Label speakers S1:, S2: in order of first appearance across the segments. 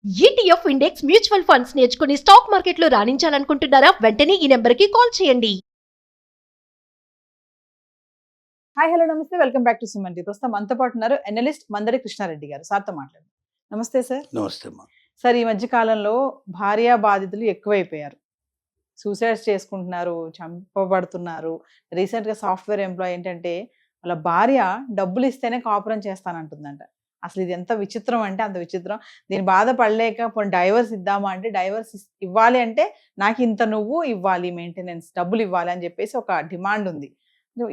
S1: ETF index mutual funds నేర్చుకుని stock మార్కెట్లో రాణించాలనుకుంటున్నారా? వెంటనే ఈ నెంబర్కి కాల్ చేయండి.
S2: హాయ్ హలో నమస్తే, welcome back to Suman T. ప్రస్తుతం మనతో పాటు ఉన్నారు ఎనలిస్ట్ మందడి కృష్ణారెడ్డి గారు. సార్తో మాట్లాడు. నమస్తే సార్.
S3: నమస్తే అమ్మా.
S2: సార్, ఈ మధ్య కాలంలో భార్యా బాధితులు ఎక్కువైపోయారు. సూసైడ్స్ చేసుకుంటున్నారు, చంపబడుతున్నారు. రీసెంట్గా సాఫ్ట్వేర్ ఎంప్లాయ్ ఏంటంటే వాళ్ళ భార్య డబ్బులు ఇస్తేనే కాపురం చేస్తానంటుందంట. అసలు ఇది ఎంత విచిత్రం అంటే అంత విచిత్రం. దీని బాధపడలేక పోనీ డైవర్స్ ఇద్దామా అంటే, డైవర్స్ ఇవ్వాలి అంటే నాకు ఇంత నువ్వు ఇవ్వాలి, మెయింటెనెన్స్ డబ్బులు ఇవ్వాలి అని చెప్పేసి ఒక డిమాండ్ ఉంది.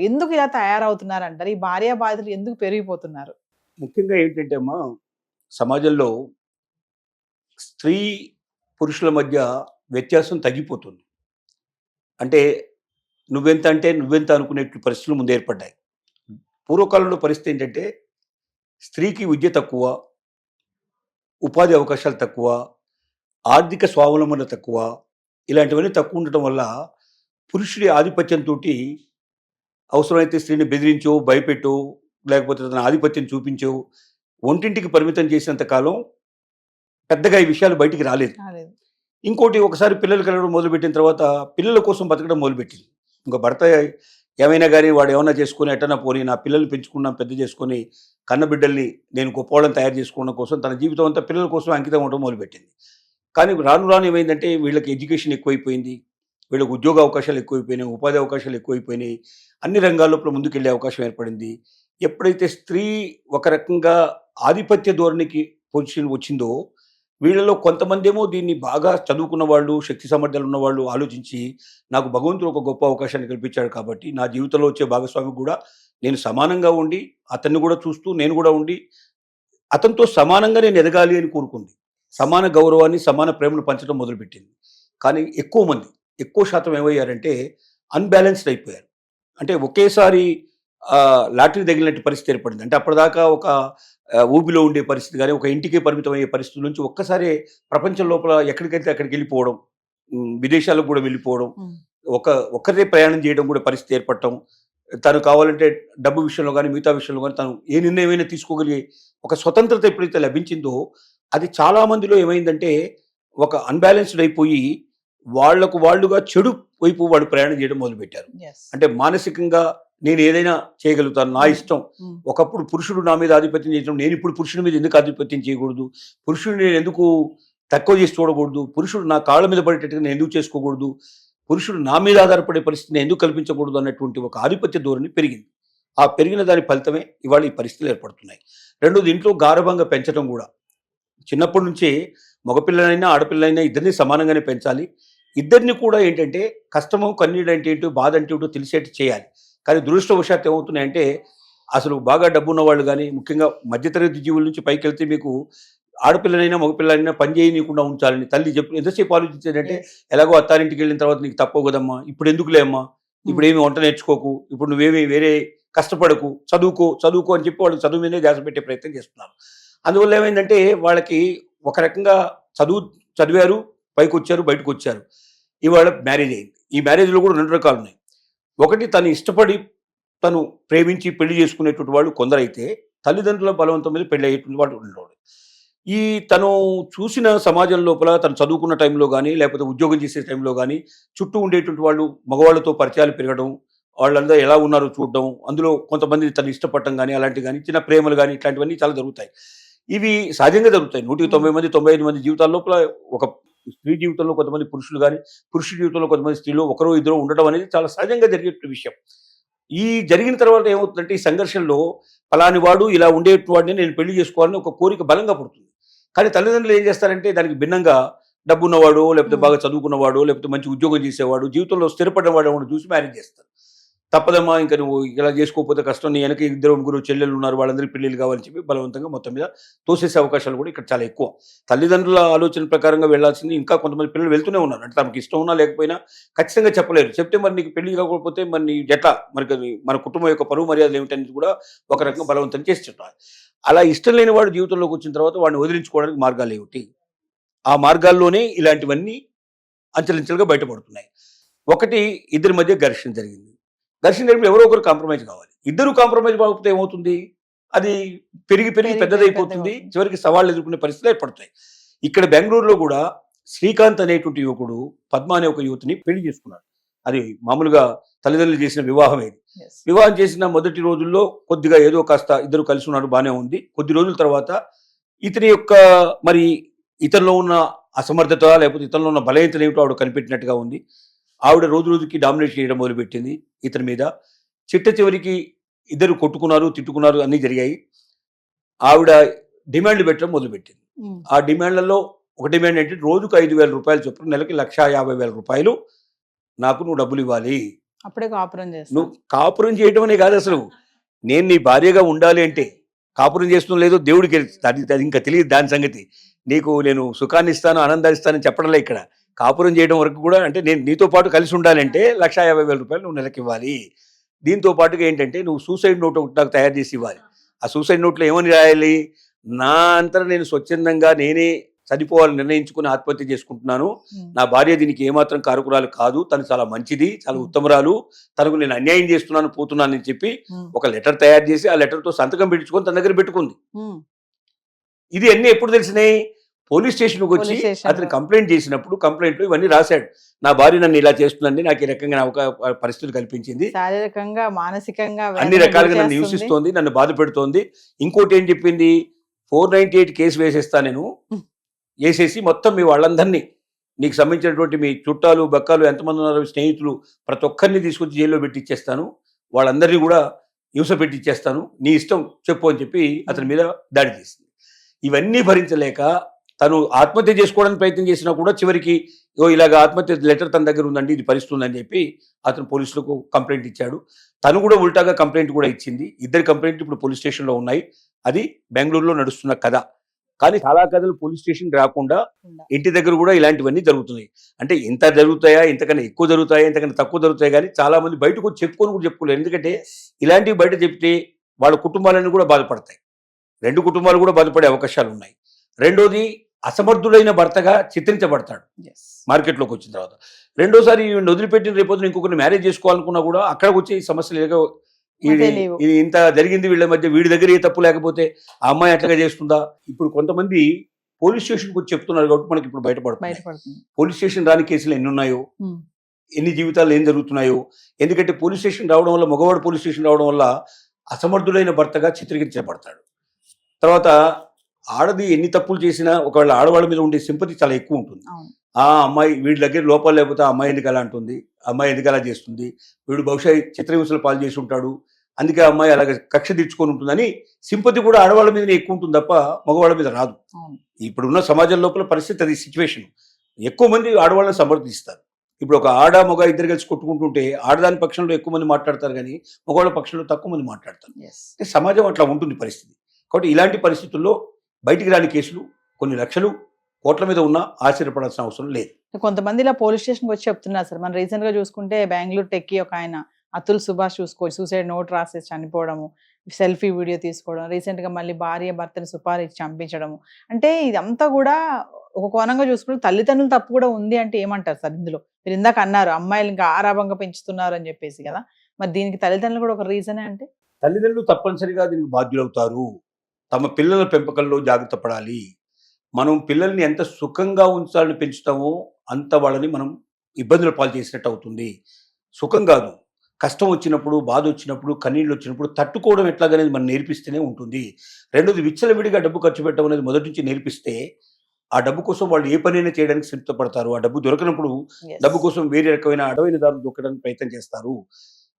S2: ఎందుకు ఇలా తయారవుతున్నారు అంటారు? ఈ భార్యా బాధితులు ఎందుకు పెరిగిపోతున్నారు?
S3: ముఖ్యంగా ఏంటంటే అమ్మా, సమాజంలో స్త్రీ పురుషుల మధ్య వ్యత్యాసం తగ్గిపోతుంది. అంటే నువ్వెంత అనుకునేట్లు పరిస్థితులు ముందు ఏర్పడ్డాయి. పూర్వకాలంలో పరిస్థితి ఏంటంటే స్త్రీకి విద్య తక్కువ, ఉపాధి అవకాశాలు తక్కువ, ఆర్థిక స్వావలంబన తక్కువ, ఇలాంటివన్నీ తక్కువ ఉండటం వల్ల పురుషుడి ఆధిపత్యంతో అవసరమైతే స్త్రీని బెదిరించో, భయపెట్టో, లేకపోతే తన ఆధిపత్యం చూపించో ఒంటింటికి పరిమితం చేసినంత కాలం పెద్దగా ఈ విషయాలు బయటికి రాలేదు. ఇంకోటి, ఒకసారి పిల్లలు కలగడం మొదలుపెట్టిన తర్వాత పిల్లల కోసం బతకడం మొదలుపెట్టింది. ఇంకా భర్త ఏమైనా కానీ వాడు ఏమైనా చేసుకుని ఎట్టనా పోనీ నా పిల్లల్ని పెంచుకున్నాం, పెద్ద చేసుకొని కన్నబిడ్డల్ని నేను గొప్పవాళ్ళని తయారు చేసుకోవడం కోసం తన జీవితం అంతా పిల్లల కోసం అంకితం అవ్వడం మొదలుపెట్టింది. కానీ రాను రాను ఏమైందంటే వీళ్ళకి ఎడ్యుకేషన్ ఎక్కువైపోయింది, వీళ్ళకి ఉద్యోగ అవకాశాలు ఎక్కువైపోయినాయి, ఉపాధి అవకాశాలు ఎక్కువైపోయినాయి, అన్ని రంగాల్లో ముందుకెళ్లే అవకాశం ఏర్పడింది. ఎప్పుడైతే స్త్రీ ఒక రకంగా ఆధిపత్య ధోరణికి పొజిషన్ వచ్చిందో, వీళ్ళలో కొంతమంది ఏమో దీన్ని బాగా చదువుకున్న వాళ్ళు, శక్తి సామర్థ్యాలు ఉన్న వాళ్ళు ఆలోచించి నాకు భగవంతుడు ఒక గొప్ప అవకాశాన్ని కల్పించాడు కాబట్టి నా జీవితంలో వచ్చే భాగస్వామికి కూడా నేను సమానంగా ఉండి, అతన్ని కూడా చూస్తూ నేను కూడా ఉండి అతనితో సమానంగా నేను ఎదగాలి అని కోరుకుంది. సమాన గౌరవాన్ని, సమాన ప్రేమను పంచడం మొదలుపెట్టింది. కానీ ఎక్కువ శాతం ఏమయ్యారంటే అన్బ్యాలెన్స్డ్ అయిపోయారు. అంటే ఒకేసారి లాటరీ తగిలినట్టు పరిస్థితి ఏర్పడింది. అంటే అప్పటిదాకా ఒక ఊబిలో ఉండే పరిస్థితి కానీ, ఒక ఇంటికే పరిమితం అయ్యే పరిస్థితి నుంచి ఒక్కసారి ప్రపంచం లోపల ఎక్కడికైతే అక్కడికి వెళ్ళిపోవడం, విదేశాలకు కూడా వెళ్ళిపోవడం, ఒక్కరే ప్రయాణం చేయడం కూడా పరిస్థితి ఏర్పడటం, తను కావాలంటే డబ్బు విషయంలో కానీ మిగతా విషయంలో కానీ తను ఏ నిర్ణయమైనా తీసుకోగలిగే ఒక స్వతంత్రత ఎప్పుడైతే లభించిందో, అది చాలామందిలో ఏమైందంటే ఒక అన్బ్యాలెన్స్డ్ అయిపోయి వాళ్ళుగా చెడు వైపు వాళ్ళు ప్రయాణం చేయడం మొదలుపెట్టారు. అంటే మానసికంగా నేను ఏదైనా చేయగలుగుతాను, నా ఇష్టం. ఒకప్పుడు పురుషుడు నా మీద ఆధిపత్యం చేయడం, నేను ఇప్పుడు పురుషుడి మీద ఎందుకు ఆధిపత్యం చేయకూడదు, పురుషుడిని నేను ఎందుకు తక్కువ చేసి చూడకూడదు, పురుషుడు నా కాళ్ళ మీద పడేటట్టుగా నేను ఎందుకు చేసుకోకూడదు, పురుషుడు నా మీద ఆధారపడే పరిస్థితిని ఎందుకు కల్పించకూడదు అన్నటువంటి ఒక ఆధిపత్య ధోరణి పెరిగింది. ఆ పెరిగిన దాని ఫలితమే ఇవాళ ఈ పరిస్థితులు ఏర్పడుతున్నాయి. రెండోది, ఇంట్లో గారభంగా పెంచడం కూడా. చిన్నప్పటి నుంచే మగపిల్లలైనా ఆడపిల్లలైనా ఇద్దరిని సమానంగానే పెంచాలి. ఇద్దరిని కూడా ఏంటంటే కష్టము, కన్నీడు అంటే ఏంటో, బాధ అంటే ఏంటో తెలిసేట్టు చేయాలి. కానీ దురదృష్టవశాత్తు ఏమవుతున్నాయంటే అసలు బాగా డబ్బున్న వాళ్ళు కానీ, ముఖ్యంగా మధ్యతరగతి జీవుల నుంచి పైకి వెళ్తే మీకు ఆడపిల్లనైనా మగపిల్లలైనా పని చేయనీయకుండా ఉంచాలని తల్లి ఎంతసేపు ఆలోచించేదంటే, ఎలాగో అత్తారింటికి వెళ్ళిన తర్వాత నీకు తప్పవు కదమ్మా, ఇప్పుడు ఎందుకులే అమ్మా, ఇప్పుడు ఏమి వంట నేర్చుకోకు, ఇప్పుడు నువ్వేమి వేరే కష్టపడకు, చదువుకో అని చెప్పి వాళ్ళు చదువు మీదే ధ్యాస పెట్టే ప్రయత్నం చేస్తున్నారు. అందువల్ల ఏమైందంటే వాళ్ళకి ఒక రకంగా చదివారు, పైకి వచ్చారు, బయటకు వచ్చారు, ఇవాళ మ్యారేజ్ అయింది. ఈ మ్యారేజ్లో కూడా రెండు రకాలు ఉన్నాయి. ఒకటి, తను ఇష్టపడి తను ప్రేమించి పెళ్లి చేసుకునేటువంటి వాళ్ళు కొందరైతే, తల్లిదండ్రుల బలవంతం మీద పెళ్లి అయ్యేటువంటి వాళ్ళు ఉండేవాడు. ఈ తను చూసిన సమాజం లోపల తను చదువుకున్న టైంలో కానీ, లేకపోతే ఉద్యోగం చేసే టైంలో కానీ చుట్టూ ఉండేటువంటి వాళ్ళు మగవాళ్ళతో పరిచయాలు పెరగడం, వాళ్ళందరూ ఎలా ఉన్నారో చూడడం, అందులో కొంతమంది తను ఇష్టపడటం కానీ, అలాంటివి కానీ, చిన్న ప్రేమలు కానీ, ఇట్లాంటివన్నీ చాలా జరుగుతాయి. ఇవి సహజంగా జరుగుతాయి. 190 మంది 95 మంది జీవితాల లోపల ఒక స్త్రీ జీవితంలో కొంతమంది పురుషులు కానీ, పురుషుడి జీవితంలో కొంతమంది స్త్రీలు ఒకరో ఇద్దరు ఉండడం అనేది చాలా సహజంగా జరిగే విషయం. ఈ జరిగిన తర్వాత ఏమవుతుందంటే, ఈ సంఘర్షణలో ఫలాని వాడు ఇలా ఉండేవాడిని నేను పెళ్లి చేసుకోవాలని ఒక కోరిక బలంగా పుడుతుంది. కానీ తల్లిదండ్రులు ఏం చేస్తారంటే దానికి భిన్నంగా డబ్బున్నవాడు, లేకపోతే బాగా చదువుకున్నవాడు, లేకపోతే మంచి ఉద్యోగం చేసేవాడు, జీవితంలో స్థిరపడినవాడు చూసి మ్యారేజ్ చేస్తారు. తప్పదమ్మా, ఇంకా నువ్వు ఇలా చేసుకోకపోతే కష్టం, నీ వెనక 2-3 చెల్లెలు ఉన్నారు, వాళ్ళందరికీ పెళ్లిళ్ళు కావాలని చెప్పి బలవంతంగా మొత్తం మీద తోసేసే అవకాశాలు కూడా ఇక్కడ చాలా ఎక్కువ. తల్లిదండ్రుల ఆలోచన ప్రకారంగా వెళ్లాల్సింది ఇంకా కొంతమంది పిల్లలు వెళ్తూనే ఉన్నారు. అంటే తమకు ఇష్టం ఉన్నా లేకపోయినా ఖచ్చితంగా చెప్పలేరు. చెప్తే మరి నీకు పెళ్లి కాకపోతే మరి నీ ఎట్లా, మరి మన కుటుంబం యొక్క పరువు మర్యాదలు ఏమిటనేది కూడా ఒక రకంగా బలవంతం చేసి చెప్పాలి. అలా ఇష్టం లేని వాడు జీవితంలోకి వచ్చిన తర్వాత వాడిని వదిలించుకోవడానికి మార్గాలు ఏమిటి? ఆ మార్గాల్లోనే ఇలాంటివన్నీ అంచెలంచెలుగా బయటపడుతున్నాయి. ఒకటి, ఇద్దరి మధ్య ఘర్షణ జరిగింది. ఘర్షణ జరిగినప్పుడు ఎవరో ఒకరు కాంప్రమైజ్ కావాలి. ఇద్దరు కాంప్రమైజ్ కాకపోతే ఏమవుతుంది, అది పెరిగి పెద్దదైపోతుంది. చివరికి సవాళ్ళు ఎదుర్కొనే పరిస్థితులు ఏర్పడతాయి. ఇక్కడ బెంగళూరులో కూడా శ్రీకాంత్ అనేటువంటి యువకుడు పద్మ అనే ఒక యువతిని పెళ్లి చేసుకున్నాడు. అది మామూలుగా తల్లిదండ్రులు చేసిన వివాహం ఇది.
S2: Yes.
S3: వివాహం చేసిన మొదటి రోజుల్లో కొద్దిగా ఏదో కాస్త ఇద్దరు కలిసి ఉన్నారు, బాగానే ఉంది. కొద్ది రోజుల తర్వాత ఇతని యొక్క మరి ఇతనిలో ఉన్న అసమర్థత లేకపోతే ఇతనిలో ఉన్న బలహీనతలు ఏమిటో ఆవిడ కనిపెట్టినట్టుగా ఉంది. ఆవిడ రోజు రోజుకి డామినేట్ చేయడం మొదలుపెట్టింది ఇతని మీద. చిట్ట చివరికి ఇద్దరు కొట్టుకున్నారు, తిట్టుకున్నారు, అన్నీ జరిగాయి. ఆవిడ డిమాండ్లు పెట్టడం మొదలుపెట్టింది.
S2: ఉమ్.
S3: ఆ డిమాండ్లలో ఒక డిమాండ్ ఏంటంటే రోజుకు 5,000 రూపాయలు చొప్పున నెలకి 1,50,000 రూపాయలు నాకు నువ్వు డబ్బులు ఇవ్వాలి.
S2: అప్పుడే కాపురం చేస్తాను.
S3: నువ్వు కాపురం చేయడం అనే కాదు, అసలు నేను నీ భార్యగా ఉండాలి అంటే కాపురం చేస్తున్నా లేదో దేవుడికి అది ఇంకా తెలియదు దాని సంగతి. నీకు నేను సుఖాన్ని ఇస్తాను, ఆనందాన్ని ఇస్తానని చెప్పడంలే. ఇక్కడ కాపురం చేయడం వరకు కూడా అంటే నేను నీతో పాటు కలిసి ఉండాలంటే 1,50,000 రూపాయలు నువ్వు నెలకి ఇవ్వాలి. దీంతో పాటుగా ఏంటంటే నువ్వు సూసైడ్ నోట్ ఒకటి నాకు తయారు చేసి ఇవ్వాలి. ఆ సూసైడ్ నోట్లో ఏమని రాయాలి? నా అంతటా నేను స్వచ్ఛందంగా నేనే చనిపోవాలని నిర్ణయించుకుని ఆత్మహత్య చేసుకుంటున్నాను.
S2: ఉమ్.
S3: నా భార్య దీనికి ఏమాత్రం కారకురాలు కాదు, తను చాలా మంచిది, చాలా ఉత్తమరాలు, తనకు నేను అన్యాయం చేస్తున్నాను, పోతున్నాను అని చెప్పి
S2: ఉమ్.
S3: ఒక లెటర్ తయారు చేసి ఆ లెటర్తో సంతకం పెట్టించుకొని తన దగ్గర పెట్టుకుంది.
S2: ఉమ్.
S3: ఇది అన్ని ఎప్పుడు తెలిసినాయి? పోలీస్ స్టేషన్కి వచ్చి
S2: పోలీస్ స్టేషన్లో.
S3: అతను కంప్లైంట్ చేసినప్పుడు కంప్లైంట్లో ఇవన్నీ రాశాడు. నా భార్య నన్ను ఇలా చేస్తుందండి, నాకు ఈ రకంగా పరిస్థితులు కల్పించింది,
S2: శారీరకంగా మానసికంగా
S3: అన్ని
S2: వేదన
S3: రకాలుగా
S2: గురి
S3: నన్ను
S2: చేస్తుంది.
S3: హింసిస్తోంది, నన్ను బాధ పెడుతోంది. ఇంకోటి ఏం చెప్పింది? 498 కేసు వేసేస్తా నేను, వేసేసి మొత్తం మీ వాళ్ళందరినీ, నీకు సంబంధించినటువంటి మీ చుట్టాలు బక్కాలు ఎంతమంది ఉన్నారో స్నేహితులు ప్రతి ఒక్కరిని తీసుకొచ్చి జైల్లో పెట్టిచ్చేస్తాను, వాళ్ళందరినీ కూడా హింస పెట్టిచ్చేస్తాను, నీ ఇష్టం చెప్పు అని చెప్పి అతని మీద దాడి చేసింది. ఇవన్నీ భరించలేక తను ఆత్మహత్య చేసుకోవడానికి ప్రయత్నం చేసినా కూడా చివరికి ఇలాగ ఆత్మహత్య లెటర్ తన దగ్గర ఉందండి, ఇది పరిస్థితి అని చెప్పి అతను పోలీసులకు కంప్లైంట్ ఇచ్చాడు. తను కూడా ఉల్టాగా కంప్లైంట్ కూడా ఇచ్చింది. ఇద్దరి కంప్లైంట్ ఇప్పుడు పోలీస్ స్టేషన్లో ఉన్నాయి. అది బెంగళూరులో నడుస్తున్న కథ. కానీ చాలా కథలు పోలీస్ స్టేషన్ రాకుండా ఇంటి దగ్గర కూడా ఇలాంటివన్నీ జరుగుతున్నాయి. అంటే ఇంత జరుగుతాయా, ఇంతకన్నా ఎక్కువ జరుగుతాయా, ఇంతకన్నా తక్కువ జరుగుతాయి, కానీ చాలా మంది బయటకు వచ్చి చెప్పుకొని కూడా చెప్పుకోలేరు. ఎందుకంటే ఇలాంటివి బయట చెప్తే వాళ్ళ కుటుంబాలన్నీ కూడా బాధపడతాయి. 2 కుటుంబాలు కూడా బాధపడే అవకాశాలు ఉన్నాయి. రెండోది, అసమర్థుడైన భర్తగా చిత్రించబడతాడు
S2: Yes.
S3: మార్కెట్లోకి వచ్చిన తర్వాత. రెండోసారి ఈవిడ వదిలిపెట్టిన రేపొద్దున ఇంకొకరిని మ్యారేజ్ చేసుకోవాలనుకున్నా కూడా అక్కడికి వచ్చి ఈ సమస్యలు ఏదో
S2: అదే లేవు.
S3: ఇది ఇంత జరిగింది వీళ్ళ మధ్య, వీడి దగ్గర ఏ తప్పు లేకపోతే ఆ అమ్మాయి అట్లాగా చేస్తుందా? ఇప్పుడు కొంతమంది పోలీస్ స్టేషన్కి వచ్చి చెప్తున్నారు కాబట్టి మనకి ఇప్పుడు బయటపడుతుంది.
S2: బయటపడుతుంది.
S3: పోలీస్ స్టేషన్ రాని కేసులు ఎన్ని ఉన్నాయో,
S2: ఉమ్.
S3: ఎన్ని జీవితాలు ఏం జరుగుతున్నాయో. ఎందుకంటే పోలీస్ స్టేషన్ రావడం వల్ల, మగవాడు పోలీస్ స్టేషన్ రావడం వల్ల అసమర్థుడైన భర్తగా చిత్రీకరించబడతాడు. తర్వాత ఆడది ఎన్ని తప్పులు చేసినా ఒకవేళ ఆడవాళ్ళ మీద ఉండే సింపతి చాలా ఎక్కువ ఉంటుంది.
S2: అవును.
S3: ఆ అమ్మాయి వీడి దగ్గర లోపాలు లేకపోతే ఆ అమ్మాయి ఎందుకు అలా అంటుంది, అమ్మాయి ఎందుకు అలా చేస్తుంది, వీడు బహుశా చిత్రహింసలు పాలు చేసి ఉంటాడు, అందుకే ఆ అమ్మాయి అలాగే కక్ష తీర్చుకొని ఉంటుందని సింపతి కూడా ఆడవాళ్ళ మీదనే ఎక్కువ ఉంటుంది తప్ప మగవాళ్ళ మీద రాదు.
S2: అవును.
S3: ఇప్పుడున్న సమాజం లోపల పరిస్థితి అది, సిచ్యువేషన్. ఎక్కువ మంది ఆడవాళ్ళని సమర్థిస్తారు. ఇప్పుడు ఒక ఆడ మగ ఇద్దరు కలిసి కొట్టుకుంటుంటే ఆడదాని పక్షంలో ఎక్కువ మంది మాట్లాడతారు, కానీ మగవాళ్ళ పక్షంలో తక్కువ మంది మాట్లాడతారు.
S2: Yes.
S3: అంటే సమాజం అట్లా ఉంటుంది పరిస్థితి. కాబట్టి ఇలాంటి పరిస్థితుల్లో బయటికి రాని కేసులు కొన్ని లక్షలు కోట్ల మీద ఉన్నా ఆశ్చర్యపడాల్సిన అవసరం లేదు.
S2: కొంతమంది ఇలా పోలీస్ స్టేషన్కి వచ్చి చెప్తున్నారు సార్. మనం రీసెంట్ గా చూసుకుంటే బెంగళూరు టెక్కి ఒక ఆయన అతుల్ సుభాష్ చూసుకోవచ్చు, సూసైడ్ నోట్ రాసేసి చనిపోవడము, సెల్ఫీ వీడియో తీసుకోవడం, రీసెంట్ గా మళ్ళీ భార్య భర్తని సుపారీ ఇచ్చి చంపించడము. అంటే ఇదంతా కూడా ఒక కోణంగా చూసుకుంటే తల్లిదండ్రులు తప్పు కూడా ఉంది అంటే ఏమంటారు సార్ ఇందులో? మీరు ఇందాక అన్నారు అమ్మాయిలు ఇంకా ఆరాభంగా పెంచుతున్నారు అని చెప్పేసి కదా, మరి దీనికి తల్లిదండ్రులు కూడా ఒక రీజనే అంటే?
S3: తల్లిదండ్రులు తప్పనిసరిగా దీనికి బాధ్యులవుతారు. తమ పిల్లల పెంపకంలో జాగ్రత్త పడాలి. మనం పిల్లల్ని ఎంత సుఖంగా ఉంచాలని పెంచుతామో అంత వాళ్ళని మనం ఇబ్బందుల పాలు చేసినట్టు అవుతుంది. సుఖం కాదు, కష్టం వచ్చినప్పుడు, బాధ వచ్చినప్పుడు, కన్నీళ్ళు వచ్చినప్పుడు తట్టుకోవడం ఎట్లాగనేది మనం నేర్పిస్తేనే ఉంటుంది. రెండోది, విచ్చలవిడిగా డబ్బు ఖర్చు పెట్టడం అనేది మొదటి నుంచి నేర్పిస్తే ఆ డబ్బు కోసం వాళ్ళు ఏ పనైనా చేయడానికి సిద్ధపడతారు. ఆ డబ్బు దొరకనప్పుడు
S2: Yes.
S3: డబ్బు కోసం వేరే రకమైన అడవైన దారులు దొక్కడానికి ప్రయత్నం చేస్తారు.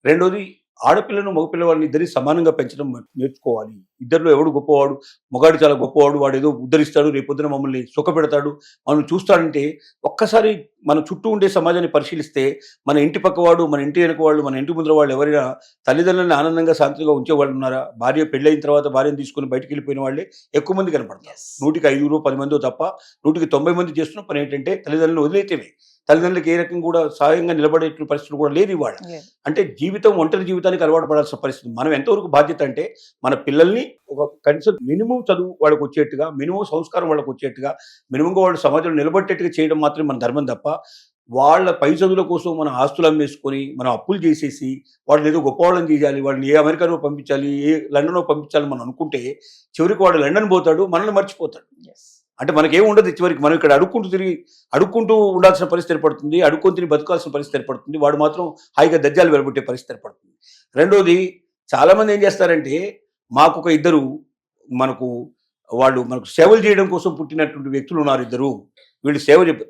S3: రెండోది, ఆడపిల్లను మగపిల్లవాడిని ఇద్దరిని సమానంగా పెంచడం నేర్చుకోవాలి. ఇద్దరిలో ఎవడు గొప్పవాడు, మగాడు చాలా గొప్పవాడు, వాడు ఏదో ఉద్ధరిస్తాడు, రేపొద్దున మమ్మల్ని సుఖపెడతాడు, మనం చూస్తాడంటే ఒక్కసారి మన చుట్టూ ఉండే సమాజాన్ని పరిశీలిస్తే మన ఇంటి పక్కవాడు, మన ఇంటి వెనక వాళ్ళు, మన ఇంటి ముందర వాళ్ళు ఎవరైనా తల్లిదండ్రులను ఆనందంగా శాంతిగా ఉంచేవాళ్ళు ఉన్నారా? భార్య పెళ్ళైన తర్వాత భార్యను తీసుకుని బయటికి వెళ్ళిపోయిన వాళ్ళే ఎక్కువ మంది కనపడతారు.
S2: Yes.
S3: 100కి 5 10 మందో తప్ప 100కి 90 మంది చేస్తున్న పని ఏంటంటే తల్లిదండ్రులు వదిలేతేనే. తల్లిదండ్రులకు ఏ రకంగా కూడా సాయంగా నిలబడే పరిస్థితులు కూడా లేదు ఇవాళ.
S2: లేదు.
S3: అంటే జీవితం ఒంటరి జీవితానికి అలవాటు పడాల్సిన పరిస్థితి. మనం ఎంతవరకు బాధ్యత అంటే మన పిల్లల్ని ఒక కనీసం మినిమం చదువు వాళ్ళకి వచ్చేట్టుగా, మినిమం సంస్కారం వాళ్ళకి వచ్చేట్టుగా, మినిమంగా వాళ్ళు సమాజంలో నిలబట్టేట్టుగా చేయడం మాత్రమే మన ధర్మం తప్ప వాళ్ళ పై చదువుల కోసం మన ఆస్తులు అమ్మేసుకొని మనం అప్పులు చేసేసి వాళ్ళని ఏదో గొప్పవాళ్ళని చేయాలి, వాళ్ళని ఏ అమెరికానో పంపించాలి, ఏ లండనో పంపించాలి మనం అనుకుంటే చివరికి వాడు లండన్ పోతాడు, మనల్ని మర్చిపోతాడు.
S2: Yes.
S3: అంటే మనకేం ఉండదు చివరికి. మనం ఇక్కడ అడుక్కుంటూ ఉండాల్సిన పరిస్థితి ఏర్పడుతుంది, అడుక్కొని తిని బతకాల్సిన పరిస్థితి ఏర్పడుతుంది. వాడు మాత్రం హాయిగా దజ్జాలు వెలబొట్టే పరిస్థితి ఏర్పడుతుంది. రెండోది, చాలామంది ఏం చేస్తారంటే, మాకు ఒక ఇద్దరు మనకు సేవలు చేయడం కోసం పుట్టినటువంటి వ్యక్తులు ఉన్నారు ఇద్దరు. వీళ్ళు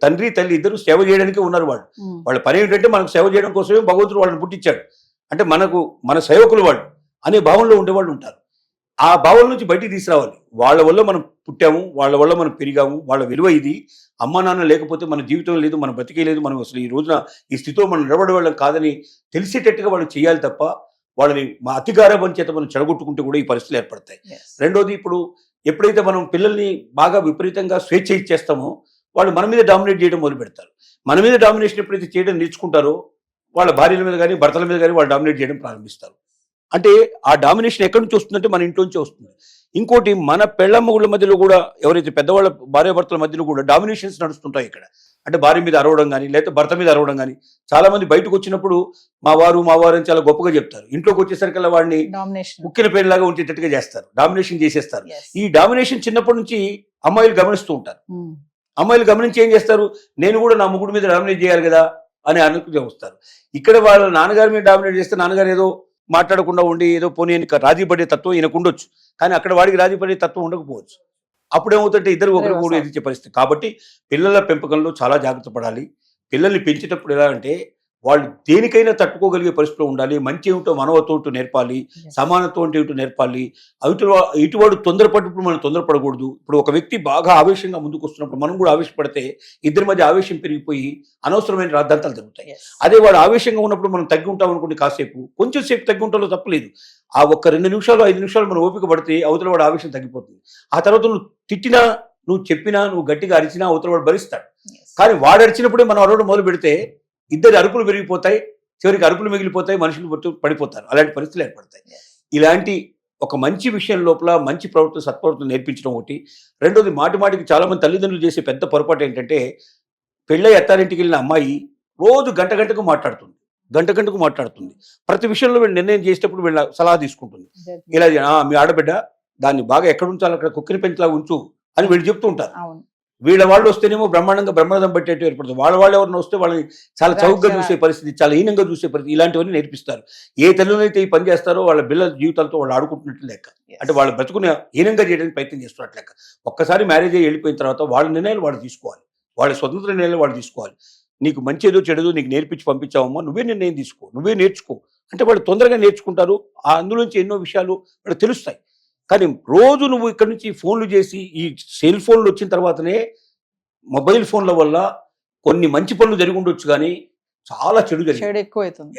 S3: తండ్రి తల్లి ఇద్దరు సేవ చేయడానికి ఉన్నారు. వాళ్ళ పని ఏంటంటే మనకు సేవ చేయడం కోసమే భగవంతుడు వాళ్ళని పుట్టించాడు. అంటే మన సేవకులు వాళ్ళు అనే భావంలో ఉండేవాళ్ళు ఉంటారు. ఆ భావం నుంచి బయటికి తీసుకురావాలి. వాళ్ళ వల్ల మనం పుట్టాము, వాళ్ళ వల్ల మనం పెరిగాము, వాళ్ళ విలువ ఇది. అమ్మ నాన్న లేకపోతే మన జీవితం లేదు, మన బతికే లేదు, మనం అసలు ఈ రోజున ఈ స్థితిలో మనం నిలబడే వాళ్ళం కాదని తెలిసేటట్టుగా వాళ్ళు చేయాలి తప్ప వాళ్ళని మా అతిగారాభం చేత మనం చెడగొట్టుకుంటే కూడా ఈ పరిస్థితులు ఏర్పడతాయి. రెండోది, ఇప్పుడు ఎప్పుడైతే మనం పిల్లల్ని బాగా విపరీతంగా స్వేచ్ఛ ఇచ్చేస్తామో వాళ్ళు మన మీద డామినేట్ చేయడం మొదలు పెడతారు. మన మీద డామినేషన్ ఎప్పుడైతే చేయడం నేర్చుకుంటారో వాళ్ళ భార్యల మీద కానీ భర్తల మీద కానీ వాళ్ళు డామినేట్ చేయడం ప్రారంభిస్తారు. అంటే ఆ డామినేషన్ ఎక్కడి నుంచి వస్తుందంటే మన ఇంట్లోంచే వస్తుంది. ఇంకోటి, మన పెళ్ళమ్మగుళ్ళ మధ్యలో కూడా ఎవరైతే పెద్దవాళ్ళ భార్యాభర్తల మధ్యలో కూడా డామినేషన్స్ నడుస్తుంటాయి ఇక్కడ. అంటే భార్య మీద అరవడం కానీ లేకపోతే భర్త మీద అరవడం కానీ. చాలా మంది బయటకు వచ్చినప్పుడు మా వారు అని చాలా గొప్పగా చెప్తారు. ఇంట్లోకి వచ్చేసరికల్లా వాడిని ముక్కిన పేరులాగా ఉండేటట్టుగా చేస్తారు, డామినేషన్ చేసేస్తారు. ఈ డామినేషన్ చిన్నప్పటి నుంచి అమ్మాయిలు గమనిస్తూ ఉంటారు. అమ్మాయిలు గమనించి ఏం చేస్తారు, నేను కూడా నా ముగ్గురు మీద డామినేట్ చేయాలి కదా అని అనుకుని వస్తారు. ఇక్కడ వాళ్ళ నాన్నగారి మీద డామినేట్ చేస్తే నాన్నగారు ఏదో మాట్లాడకుండా ఉండి ఏదో పోనీ రాజీ పడే తత్వం ఈయనకు ఉండొచ్చు, కానీ అక్కడ వాడికి రాజీ పడే తత్వం ఉండకపోవచ్చు. అప్పుడేమవుతుంటే ఇద్దరు ఒకరు కూడా ఎదిరించే పరిస్థితి. కాబట్టి పిల్లల పెంపకంలో చాలా జాగ్రత్త పడాలి. పిల్లల్ని పెంచేటప్పుడు ఎలా అంటే వాళ్ళు దేనికైనా తట్టుకోగలిగే పరిస్థితిలో ఉండాలి. మంచి ఏమిటో మనవత్వం ఏమిటో నేర్పాలి, సమానత్వం అంటే ఏమిటో నేర్పాలి. ఇటువాడు తొందరపడినప్పుడు మనం తొందరపడకూడదు. ఇప్పుడు ఒక వ్యక్తి బాగా ఆవేశంగా ముందుకు వస్తున్నప్పుడు మనం కూడా ఆవేశపడితే ఇద్దరి మధ్య ఆవేశం పెరిగిపోయి అనవసరమైన రాద్ధాంతాలు జరుగుతాయి. అదే వాడు ఆవేశంగా ఉన్నప్పుడు మనం తగ్గి ఉంటాం అనుకోండి, కాసేపు కొంచెం సేపు తగ్గి ఉంటాలో తప్పలేదు. ఆ ఒక్క 2 నిమిషాలు 5 నిమిషాలు మనం ఓపిక పడితే అవతల వాడు ఆవేశం తగ్గిపోతుంది. ఆ తర్వాత నువ్వు తిట్టినా, నువ్వు చెప్పినా, నువ్వు గట్టిగా అరిచినా అవతల వాడు భరిస్తాడు. కానీ వాడు అరిచినప్పుడే మనం అరవడం మొదలు పెడితే ఇద్దరు అరుపులు పెరిగిపోతాయి, చివరికి అరుపులు మిగిలిపోతాయి, మనుషులు పడిపోతారు. అలాంటి పరిస్థితులు ఏర్పడతాయి. ఇలాంటి ఒక మంచి విషయం లోపల మంచి ప్రవర్తన సత్ప్రవర్తన నేర్పించడం ఒకటి. రెండోది, మాటికి చాలా మంది తల్లిదండ్రులు చేసే పెద్ద పొరపాటు ఏంటంటే, పెళ్ళై అత్తారింటికి వెళ్ళిన అమ్మాయి రోజు గంటకు మాట్లాడుతుంది. ప్రతి విషయంలో వీళ్ళు నిర్ణయం చేసేటప్పుడు వీళ్ళ సలహా తీసుకుంటుంది. ఇలా మీ ఆడబిడ్డ దాన్ని బాగా ఎక్కడ ఉంచాలి, అక్కడ కుక్కిని పెంచలాగా ఉంచు అని వీళ్ళు చెప్తూ ఉంటారు. వీళ్ళ వాళ్ళు వస్తేనేమో బ్రహ్మాండం పట్టేట్టు ఏర్పడుతుంది. వాళ్ళు ఎవరిని వస్తే వాళ్ళని చాలా చౌకగా చూసే పరిస్థితి, చాలా హీనంగా చూసే పరిస్థితి, ఇలాంటివన్నీ నేర్పిస్తారు. ఏ తల్లులైతే ఈ పని చేస్తారో వాళ్ళ పిల్లల జీవితాలతో వాళ్ళు ఆడుకుంటున్నట్లు లెక్క. అంటే వాళ్ళు బ్రతుకుని హీనంగా చేయడానికి ప్రయత్నం చేస్తున్నట్లు లెక్క. ఒక్కసారి మ్యారేజ్ అయ్యి వెళ్ళిపోయిన తర్వాత వాళ్ళ నిర్ణయాలు వాళ్ళు తీసుకోవాలి, వాళ్ళ స్వతంత్ర నిర్ణయాలు వాళ్ళు తీసుకోవాలి. నీకు మంచి ఏదో చెడదో నీకు నేర్పించి పంపించావమ్మా, నువ్వే నిర్ణయం తీసుకో, నువ్వే నేర్చుకో అంటే వాళ్ళు తొందరగా నేర్చుకుంటారు. అందులోంచి ఎన్నో విషయాలు వాళ్ళు తెలుస్తాయి. కానీ రోజు నువ్వు ఇక్కడ నుంచి ఫోన్లు చేసి, ఈ సెల్ ఫోన్లు వచ్చిన తర్వాతనే మొబైల్ ఫోన్ల వల్ల కొన్ని మంచి పనులు జరిగి ఉండొచ్చు, కానీ చాలా చెడు జరిగింది.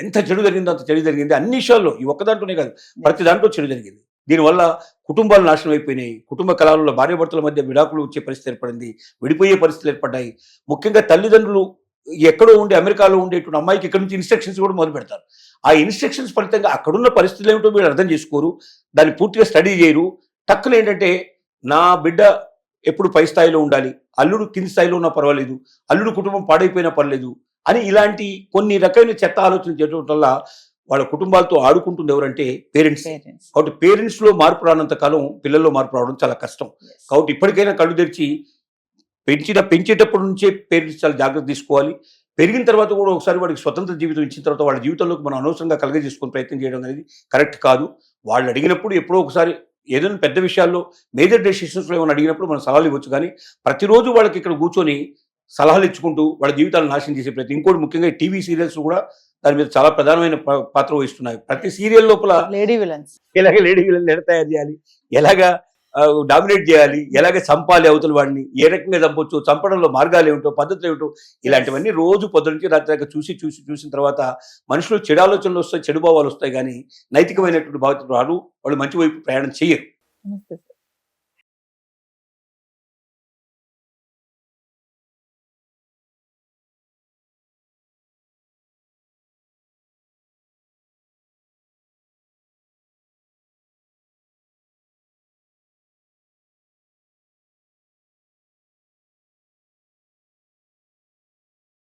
S3: ఎంత చెడు జరిగిందో అంత చెడు జరిగింది అన్ని విషయాల్లో. ఈ ఒక్క దాంట్లోనే కాదు, ప్రతి దాంట్లో చెడు జరిగింది. దీనివల్ల కుటుంబాలు నాశనం అయిపోయినాయి. కుటుంబ కలహాలలో భార్యాభర్తల మధ్య విడాకులు వచ్చే పరిస్థితి ఏర్పడింది, విడిపోయే పరిస్థితులు ఏర్పడ్డాయి. ముఖ్యంగా తల్లిదండ్రులు ఎక్కడో ఉండి అమెరికాలో ఉండేటువంటి అమ్మాయికి ఇక్కడ నుంచి ఇన్స్ట్రక్షన్స్ కూడా మొదలు పెడతారు. ఆ ఇన్స్ట్రక్షన్స్ ఫలితంగా అక్కడున్న పరిస్థితులు ఏమిటో వీళ్ళు అర్థం చేసుకోరు, దాన్ని పూర్తిగా స్టడీ చేయరు. టక్కున ఏంటంటే, నా బిడ్డ ఎప్పుడు పై స్థాయిలో ఉండాలి, అల్లుడు కింది స్థాయిలో ఉన్నా పర్వాలేదు, అల్లుడు కుటుంబం పాడైపోయినా పర్లేదు అని ఇలాంటి కొన్ని రకమైన చెత్త ఆలోచన చేయడం వల్ల వాళ్ళ కుటుంబాలతో ఆడుకుంటుంది ఎవరంటే పేరెంట్స్. కాబట్టి పేరెంట్స్ లో మార్పు రానంత కాలం పిల్లల్లో మార్పు రావడం చాలా కష్టం. కాబట్టి ఇప్పటికైనా కళ్ళు తెరిచి పెంచేటప్పటి నుంచే పేరెంట్స్ చాలా జాగ్రత్త తీసుకోవాలి. పెరిగిన తర్వాత కూడా ఒకసారి వాడికి స్వతంత్ర జీవితం ఇచ్చిన తర్వాత వాళ్ళ జీవితంలోకి మనం అనవసరంగా కలగజేసుకుని ప్రయత్నం చేయడం అనేది కరెక్ట్ కాదు. వాళ్ళు అడిగినప్పుడు ఎప్పుడో ఒకసారి ఏదైనా పెద్ద విషయాల్లో మేజర్ డెసిషన్స్లో ఏమైనా అడిగినప్పుడు మనం సలహాలు ఇవ్వచ్చు, కానీ ప్రతిరోజు వాళ్ళకి ఇక్కడ కూర్చొని సలహాలు ఇచ్చుకుంటూ వాళ్ళ జీవితాలను నాశనం చేసే ప్రయత్నం. ఇంకోటి ముఖ్యంగా టీవీ సీరియల్స్ కూడా దాని మీద చాలా ప్రధానమైన పాత్ర వహిస్తున్నాయి. ప్రతి సీరియల్ లోపల లేడీ విలన్స్ ఎలా తయారు చేయాలి, ఎలాగా డామినేట్ చేయాలి, ఎలాగ చంపాలి అవతల వాడిని, ఏ రకంగా చంపొచ్చు, చంపడంలో మార్గాలు ఏమిటో, పద్ధతులు ఏమిటో, ఇలాంటివన్నీ రోజు పొద్దు నుంచి రాత్రి దాకా చూసిన తర్వాత మనుషులు చెడు ఆలోచనలు వస్తాయి, చెడు భావాలు వస్తాయి, కానీ నైతికమైనటువంటి భావన రాదు. వాళ్ళు మంచి వైపు ప్రయాణం చేయరు.